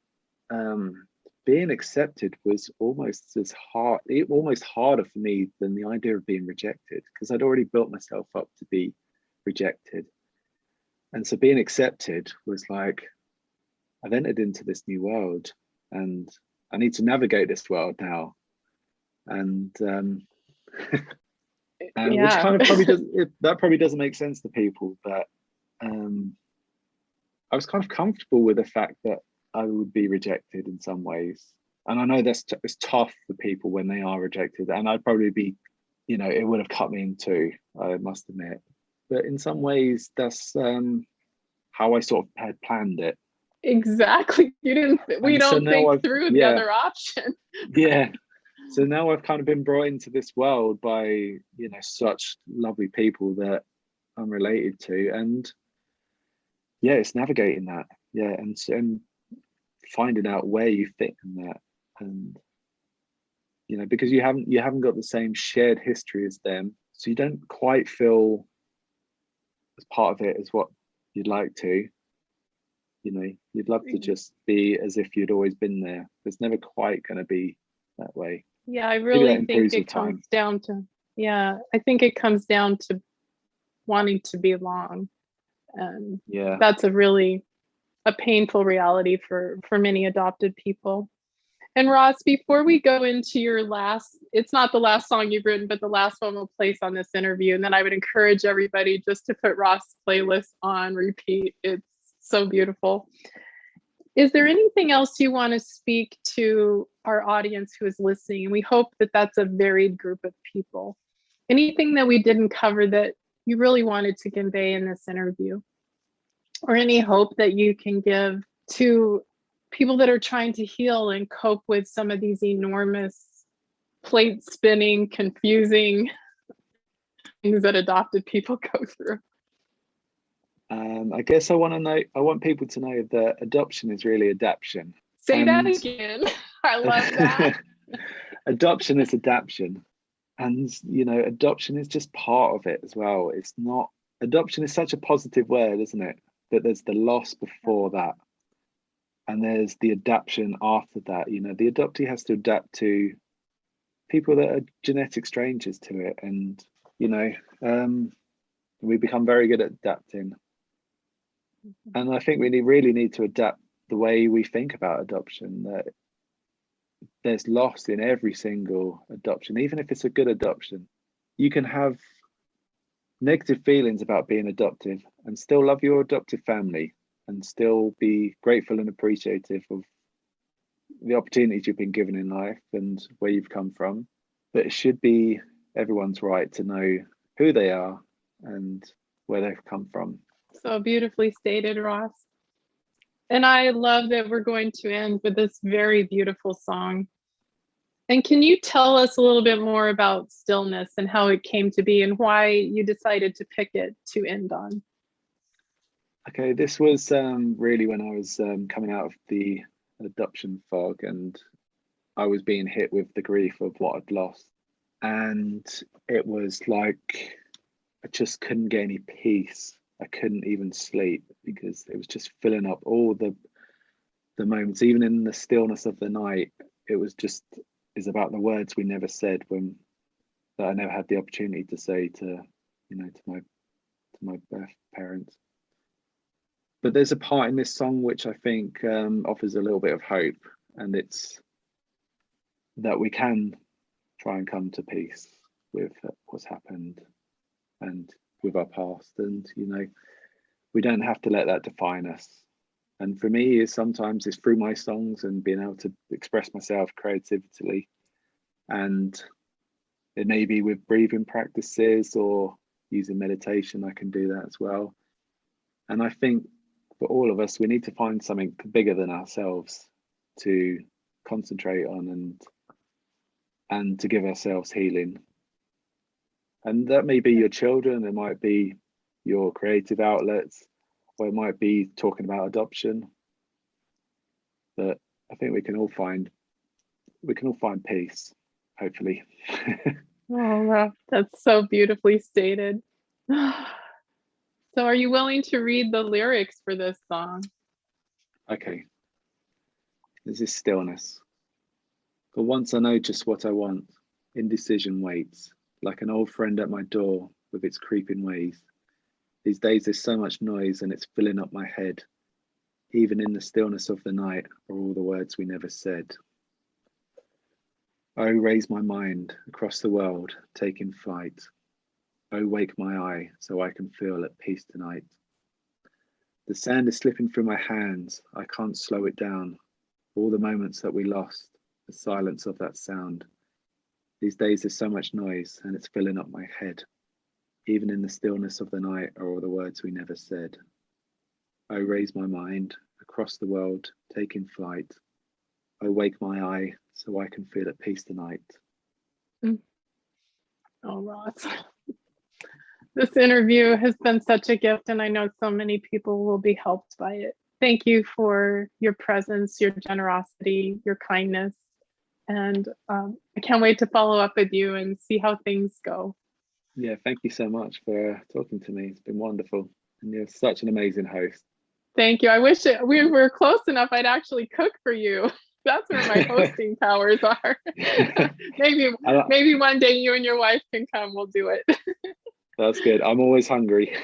being accepted was almost harder for me than the idea of being rejected, because I'd already built myself up to be rejected. And so being accepted was like, I've entered into this new world and I need to navigate this world now. And which kind of probably doesn't make sense to people, but I was kind of comfortable with the fact that I would be rejected in some ways. And I know it's tough for people when they are rejected, and I'd probably be, you know, it would have cut me in two, I must admit. But in some ways, that's how I sort of had planned it. Exactly. We don't think through the other option. Yeah. So now I've kind of been brought into this world by, you know, such lovely people that I'm related to, and yeah, it's navigating that. Yeah, and finding out where you fit in that, and you know, because you haven't got the same shared history as them, so you don't quite feel as part of it as what you'd like to. You know, you'd love to just be as if you'd always been there. It's never quite going to be that way. Yeah, I Maybe that really think improves it with time. comes down to, yeah, I think it comes down to wanting to belong. And Yeah. that's a painful reality for many adopted people. And Ross, before we go into your last, it's not the last song you've written, but the last one we'll place on this interview. And then I would encourage everybody just to put Ross' playlist on repeat. It's so beautiful. Is there anything else you want to speak to our audience who is listening? We hope that that's a varied group of people. Anything that we didn't cover that you really wanted to convey in this interview? Or any hope that you can give to people that are trying to heal and cope with some of these enormous plate spinning, confusing things that adopted people go through? I guess I want people to know that adoption is really adaption. Say that again. I love that. Adoption is adaption. And, you know, adoption is just part of it as well. It's not, adoption is such a positive word, isn't it? But there's the loss before that. And there's the adaption after that. You know, the adoptee has to adapt to people that are genetic strangers to it. And, you know, we become very good at adapting. And I think we really need to adapt the way we think about adoption, that there's loss in every single adoption, even if it's a good adoption. You can have negative feelings about being adopted and still love your adoptive family and still be grateful and appreciative of the opportunities you've been given in life and where you've come from. But it should be everyone's right to know who they are and where they've come from. So beautifully stated, Ross. And I love that we're going to end with this very beautiful song. And can you tell us a little bit more about Stillness and how it came to be and why you decided to pick it to end on? Okay, this was really when I was coming out of the adoption fog, and I was being hit with the grief of what I'd lost. And it was like I just couldn't get any peace. I couldn't even sleep because it was just filling up all the moments, even in the stillness of the night. It was just is about the words we never said, when that I never had the opportunity to say to, you know, to my birth parents. But there's a part in this song which I think offers a little bit of hope, and it's that we can try and come to peace with what's happened and with our past, and, you know, we don't have to let that define us. And for me, sometimes it's through my songs and being able to express myself creatively, and it may be with breathing practices or using meditation. I can do that as well. And I think for all of us, we need to find something bigger than ourselves to concentrate on and to give ourselves healing. And that may be your children, it might be your creative outlets, or it might be talking about adoption. But I think we can all find peace, hopefully. Oh, wow. That's so beautifully stated. So are you willing to read the lyrics for this song? Okay. There's this stillness. For once I know just what I want. Indecision waits, like an old friend at my door with its creeping ways. These days there's so much noise and it's filling up my head. Even in the stillness of the night are all the words we never said. Oh, raise my mind across the world, taking flight. Oh, wake my eye so I can feel at peace tonight. The sand is slipping through my hands. I can't slow it down. All the moments that we lost, the silence of that sound. These days there's so much noise and it's filling up my head. Even in the stillness of the night are all the words we never said. Oh, raise my mind across the world, taking flight. Oh, wake my eye so I can feel at peace tonight. Oh, Ross. This interview has been such a gift, and I know so many people will be helped by it. Thank you for your presence, your generosity, your kindness. And I can't wait to follow up with you and see how things go. Yeah, thank you so much for talking to me. It's been wonderful. And you're such an amazing host. Thank you. I wish we were close enough. I'd actually cook for you. That's where my hosting powers are. maybe one day you and your wife can come. We'll do it. That's good. I'm always hungry.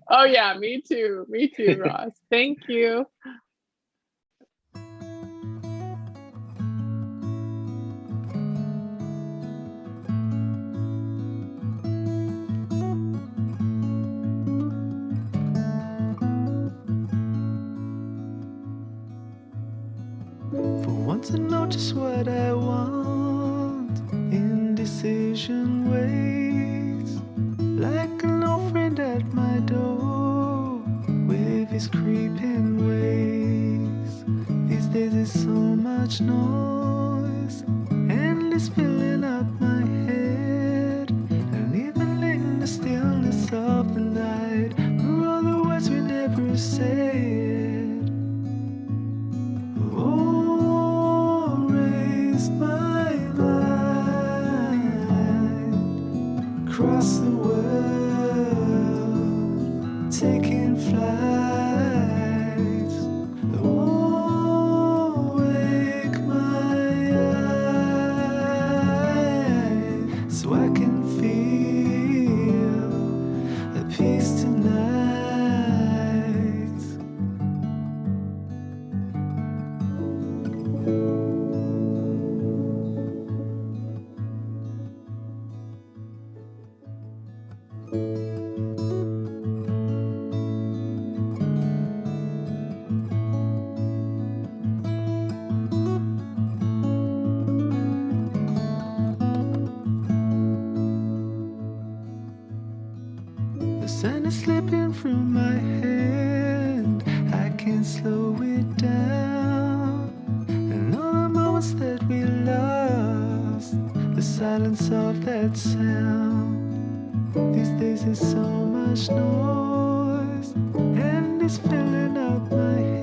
Oh yeah, me too. Me too, Ross. Thank you. For once I know just what I want. Indecision waits like an old friend at my door with his creeping ways. These days there's so much noise, endless filling up my head, and even in the stillness of the night are all the words we never said. Oh, raise my mind across the world, taking flight. Oh, wake my eye so I can feel the peace tonight. The sun is slipping through my hand. I can't slow it down. And all the moments that we lost, the silence of that sound. These days there's so much noise, and it's filling up my